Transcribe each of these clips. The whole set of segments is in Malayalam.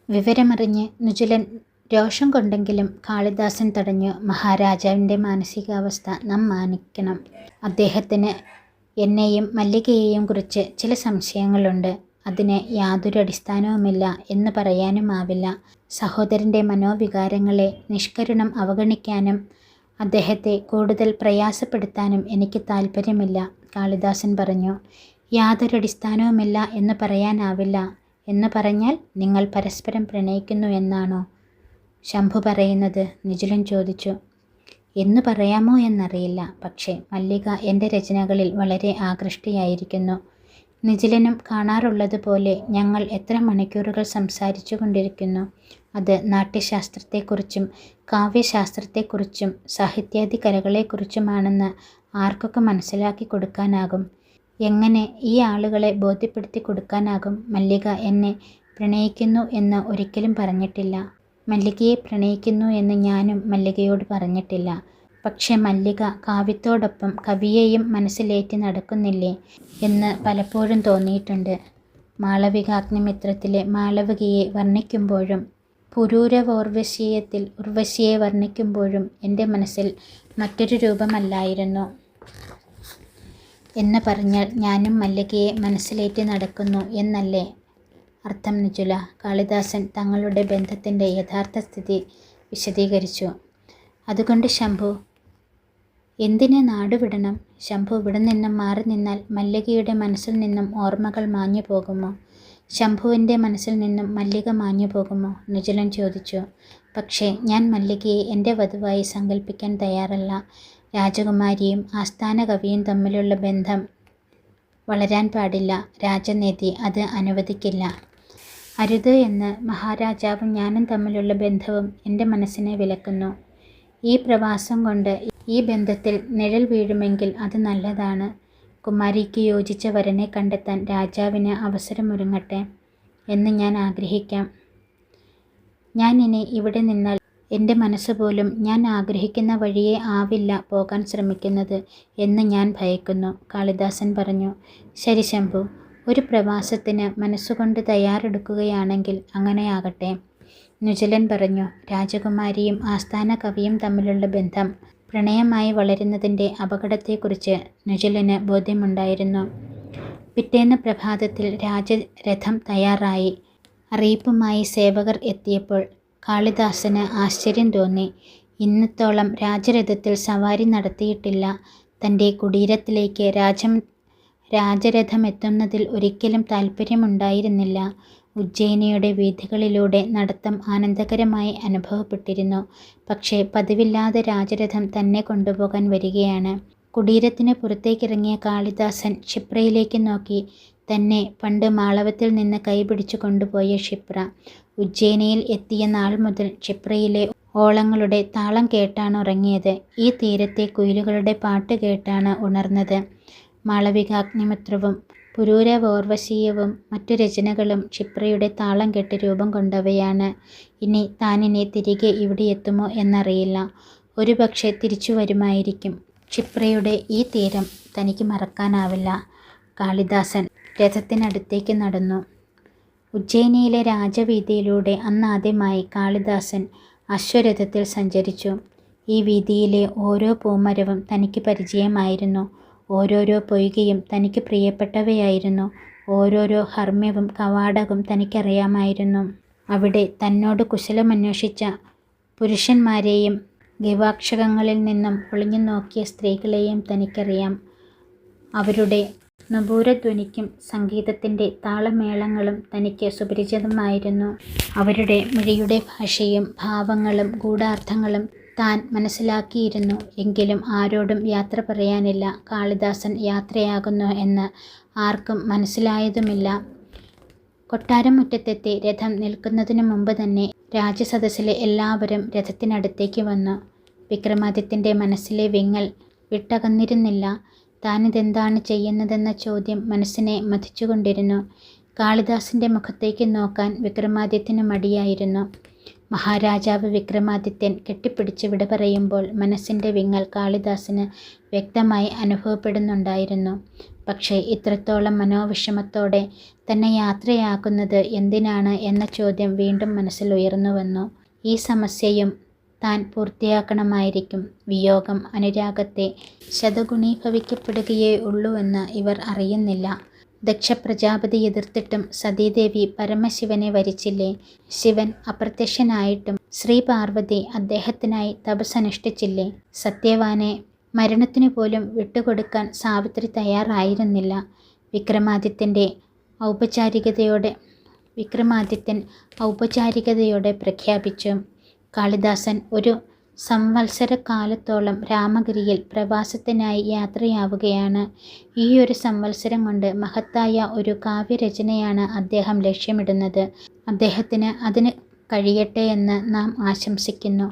വിവരമറിഞ്ഞ് നുജുലൻ രോഷം കൊണ്ടെങ്കിലും കാളിദാസൻ തടഞ്ഞു. മഹാരാജാവിൻ്റെ മാനസികാവസ്ഥ നാം മാനിക്കണം. അദ്ദേഹത്തിന് എന്നെയും മല്ലികയെയും കുറിച്ച് ചില സംശയങ്ങളുണ്ട്. അതിന് യാതൊരു അടിസ്ഥാനവുമില്ല എന്ന് പറയാനുമാവില്ല. സഹോദരൻ്റെ മനോവികാരങ്ങളെ നിഷ്കരുണം അവഗണിക്കാനും അദ്ദേഹത്തെ കൂടുതൽ പ്രയാസപ്പെടുത്താനും എനിക്ക് താല്പര്യമില്ല, കാളിദാസൻ പറഞ്ഞു. യാതൊരടിസ്ഥാനവുമില്ല എന്ന് പറയാനാവില്ല എന്ന് പറഞ്ഞാൽ നിങ്ങൾ പരസ്പരം പ്രണയിക്കുന്നു എന്നാണോ ശംഭു പറയുന്നത്? നിജുലൻ ചോദിച്ചു. എന്ന് പറയാമോ എന്നറിയില്ല. പക്ഷേ മല്ലിക എൻ്റെ രചനകളിൽ വളരെ ആകൃഷ്ടയായിരിക്കുന്നു. നിജിലനും കാണാറുള്ളതുപോലെ ഞങ്ങൾ എത്ര മണിക്കൂറുകൾ സംസാരിച്ചു കൊണ്ടിരിക്കുന്നു. അത് നാട്യശാസ്ത്രത്തെക്കുറിച്ചും കാവ്യശാസ്ത്രത്തെക്കുറിച്ചും സാഹിത്യാദി കലകളെക്കുറിച്ചുമാണെന്ന് ആർക്കൊക്കെ മനസ്സിലാക്കി കൊടുക്കാനാകും? എങ്ങനെ ഈ ആളുകളെ ബോധ്യപ്പെടുത്തി കൊടുക്കാനാകും? മല്ലിക എന്നെ പ്രണയിക്കുന്നു എന്ന് ഒരിക്കലും പറഞ്ഞിട്ടില്ല. മല്ലികയെ പ്രണയിക്കുന്നു എന്ന് ഞാനും മല്ലികയോട് പറഞ്ഞിട്ടില്ല. പക്ഷെ മല്ലിക കാവ്യത്തോടൊപ്പം കവിയെയും മനസ്സിലേറ്റി നടക്കുന്നില്ലേ എന്ന് പലപ്പോഴും തോന്നിയിട്ടുണ്ട്. മാളവികാഗ്നിമിത്രത്തിലെ മാളവികയെ വർണ്ണിക്കുമ്പോഴും പുരൂരവോർവശീയത്തിൽ ഉർവശിയെ വർണ്ണിക്കുമ്പോഴും എൻ്റെ മനസ്സിൽ മറ്റൊരു രൂപമല്ലായിരുന്നു എന്ന് പറഞ്ഞാൽ ഞാനും മല്ലികയെ മനസ്സിലേറ്റി നടക്കുന്നു എന്നല്ലേ അർത്ഥം നിജുല? കാളിദാസൻ തങ്ങളുടെ ബന്ധത്തിൻ്റെ യഥാർത്ഥ സ്ഥിതി വിശദീകരിച്ചു. അതുകൊണ്ട് ശംഭു എന്തിന് നാടുവിടണം? ശംഭു ഇവിടെ നിന്നും മാറി നിന്നാൽ മല്ലികയുടെ മനസ്സിൽ നിന്നും ഓർമ്മകൾ മാഞ്ഞു പോകുമോ? ശംഭുവിൻ്റെ മനസ്സിൽ നിന്നും മല്ലിക മാഞ്ഞു പോകുമോ? നിജുലൻ ചോദിച്ചു. പക്ഷേ ഞാൻ മല്ലികയെ എൻ്റെ വധുവായി സങ്കല്പിക്കാൻ തയ്യാറല്ല. രാജകുമാരിയും ആസ്ഥാന കവിയും തമ്മിലുള്ള ബന്ധം വളരാൻ പാടില്ല. രാജനീതി അത് അനുവദിക്കില്ല. അരുത് എന്ന് മഹാരാജാവും ഞാനും തമ്മിലുള്ള ബന്ധവും എൻ്റെ മനസ്സിനെ വിലക്കുന്നു. ഈ പ്രവാസം കൊണ്ട് ഈ ബന്ധത്തിൽ നിഴൽ വീഴുമെങ്കിൽ അത് നല്ലതാണ്. കുമാരിക്ക് യോജിച്ച വരനെ കണ്ടെത്താൻ രാജാവിന് അവസരമൊരുങ്ങട്ടെ എന്ന് ഞാൻ ആഗ്രഹിക്കാം. ഞാൻ ഇനി ഇവിടെ നിന്നാൽ എൻ്റെ മനസ്സുപോലും ഞാൻ ആഗ്രഹിക്കുന്ന വഴിയേ ആവില്ല പോകാൻ ശ്രമിക്കുന്നത് എന്ന് ഞാൻ ഭയക്കുന്നു, കാളിദാസൻ പറഞ്ഞു. ശരി ശംഭു, ഒരു പ്രവാസത്തിന് മനസ്സുകൊണ്ട് തയ്യാറെടുക്കുകയാണെങ്കിൽ അങ്ങനെയാകട്ടെ, നുജലൻ പറഞ്ഞു. രാജകുമാരിയും ആസ്ഥാന കവിയും തമ്മിലുള്ള ബന്ധം പ്രണയമായി വളരുന്നതിൻ്റെ അപകടത്തെക്കുറിച്ച് നുജലന് ബോധ്യമുണ്ടായിരുന്നു. പിറ്റേന്ന് പ്രഭാതത്തിൽ രാജരഥം തയ്യാറായി. അറിയിപ്പുമായി സേവകർ എത്തിയപ്പോൾ കാളിദാസന് ആശ്ചര്യം തോന്നി. ഇന്നത്തോളം രാജരഥത്തിൽ സവാരി നടത്തിയിട്ടില്ല. തൻ്റെ കുടീരത്തിലേക്ക് രാജരഥമെത്തുന്നതിൽ ഒരിക്കലും താല്പര്യമുണ്ടായിരുന്നില്ല. ഉജ്ജയിനിയുടെ വീഥികളിലൂടെ നടത്തം ആനന്ദകരമായി അനുഭവപ്പെട്ടിരുന്നു. പക്ഷേ പതിവില്ലാതെ രാജരഥം തന്നെ കൊണ്ടുപോകാൻ വരികയാണ്. കുടീരത്തിന് പുറത്തേക്കിറങ്ങിയ കാളിദാസൻ ക്ഷിപ്രയിലേക്ക് നോക്കി. തന്നെ പണ്ട് മാളവത്തിൽ നിന്ന് കൈപിടിച്ചു കൊണ്ടുപോയ ക്ഷിപ്ര. ഉജ്ജയിനിയിൽ എത്തിയ നാൾ മുതൽ ക്ഷിപ്രയിലെ ഓളങ്ങളുടെ താളം കേട്ടാണ് ഉറങ്ങിയത്. ഈ തീരത്തെ കുയിലുകളുടെ പാട്ട് കേട്ടാണ് ഉണർന്നത്. മാളവികാഗ്നിമിത്രവും പുരൂരവോർവശീയവും മറ്റു രചനകളും ക്ഷിപ്രയുടെ താളം കെട്ട് രൂപം കൊണ്ടവയാണ്. താനിനി തിരികെ ഇവിടെ എത്തുമോ എന്നറിയില്ല. ഒരുപക്ഷെ തിരിച്ചു വരുമായിരിക്കും. ക്ഷിപ്രയുടെ ഈ തീരം തനിക്ക് മറക്കാനാവില്ല. കാളിദാസൻ രഥത്തിനടുത്തേക്ക് നടന്നു. ഉജ്ജയിനിയിലെ രാജവീഥിയിലൂടെ അന്നാദ്യമായി കാളിദാസൻ അശ്വരഥത്തിൽ സഞ്ചരിച്ചു. ഈ വീഥിയിലെ ഓരോ പൂമരവും തനിക്ക് പരിചയമായിരുന്നു. ഓരോരോ പൊയ്കയും തനിക്ക് പ്രിയപ്പെട്ടവയായിരുന്നു. ഓരോരോ ഹർമ്മ്യവും കവാടവും തനിക്കറിയാമായിരുന്നു. അവിടെ തന്നോട് കുശലമന്വേഷിച്ച പുരുഷന്മാരെയും ഗവാക്ഷകങ്ങളിൽ നിന്നും ഒളിഞ്ഞു നോക്കിയ സ്ത്രീകളെയും തനിക്കറിയാം. അവരുടെ നുപൂരധ്വനിക്കും സംഗീതത്തിൻ്റെ താളമേളങ്ങളും തനിക്ക് സുപരിചിതമായിരുന്നു. അവരുടെ മിഴിയുടെ ഭാഷയും ഭാവങ്ങളും ഗൂഢാർത്ഥങ്ങളും താൻ മനസ്സിലാക്കിയിരുന്നു. എങ്കിലും ആരോടും യാത്ര പറയാനില്ല. കാളിദാസൻ യാത്രയാകുന്നു എന്ന് ആർക്കും മനസ്സിലായതുമില്ല. കൊട്ടാരം മുറ്റത്തെത്തി രഥം നിൽക്കുന്നതിനു മുമ്പ് തന്നെ രാജസദസ്സിലെ എല്ലാവരും രഥത്തിനടുത്തേക്ക് വന്നു. വിക്രമാദിത്യൻ്റെ മനസ്സിലെ വിങ്ങൽ വിട്ടകന്നിരുന്നില്ല. താനിതെന്താണ് ചെയ്യുന്നതെന്ന ചോദ്യം മനസ്സിനെ മഥിച്ചുകൊണ്ടിരുന്നു. കാളിദാസൻ്റെ മുഖത്തേക്ക് നോക്കാൻ വിക്രമാദിത്യന് മടിയായിരുന്നു. മഹാരാജാവ് വിക്രമാദിത്യൻ കെട്ടിപ്പിടിച്ച് വിട പറയുമ്പോൾ മനസ്സിൻ്റെ വിങ്ങൽ കാളിദാസന് വ്യക്തമായി അനുഭവപ്പെടുന്നുണ്ടായിരുന്നു. പക്ഷേ ഇത്രത്തോളം മനോവിഷമത്തോടെ തന്നെ യാത്രയാക്കുന്നത് എന്തിനാണ് എന്ന ചോദ്യം വീണ്ടും മനസ്സിൽ ഉയർന്നു വന്നു. ഈ സമസ്യയും താൻ പൂർത്തിയാക്കണമായിരിക്കും. വിയോഗം അനുരാഗത്തെ ശതഗുണീഭവിക്കപ്പെടുകയേ ഉള്ളൂവെന്ന് ഇവർ അറിയുന്നില്ല. ദക്ഷ പ്രജാപതി എതിർത്തിട്ടും സതീദേവി പരമശിവനെ വരിച്ചില്ലേ? ശിവൻ അപ്രത്യക്ഷനായിട്ടും ശ്രീപാർവതി അദ്ദേഹത്തിനായി തപസ്സനുഷ്ഠിച്ചില്ലേ? സത്യവാനെ മരണത്തിനു പോലും വിട്ടുകൊടുക്കാൻ സാവിത്രി തയ്യാറായിരുന്നില്ല. വിക്രമാദിത്യൻ ഔപചാരികതയോടെ പ്രഖ്യാപിച്ചു. കാളിദാസൻ ഒരു സംവത്സരക്കാലത്തോളം രാമഗിരിയിൽ പ്രവാസത്തിനായി യാത്രയാവുകയാണ്. ഈ ഒരു സംവത്സരം കൊണ്ട് മഹത്തായ ഒരു കാവ്യരചനയാണ് അദ്ദേഹം ലക്ഷ്യമിടുന്നത്. അദ്ദേഹത്തിന് അതിന് കഴിയട്ടെ എന്ന് നാം ആശംസിക്കുന്നു.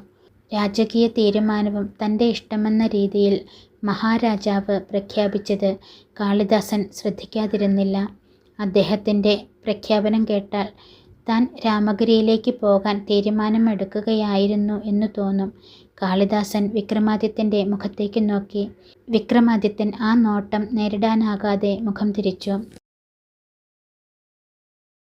രാജകീയ തീരുമാനവും തൻ്റെ ഇഷ്ടമെന്ന രീതിയിൽ മഹാരാജാവ് പ്രഖ്യാപിച്ചത് കാളിദാസൻ ശ്രദ്ധിക്കാതിരുന്നില്ല. അദ്ദേഹത്തിൻ്റെ പ്രഖ്യാപനം കേട്ടാൽ താൻ രാമഗിരിയിലേക്ക് പോകാൻ തീരുമാനമെടുക്കുകയായിരുന്നു എന്നു തോന്നും. കാളിദാസൻ വിക്രമാദിത്യൻ്റെ മുഖത്തേക്ക് നോക്കി. വിക്രമാദിത്യൻ ആ നോട്ടം നേരിടാനാകാതെ മുഖം തിരിച്ചു.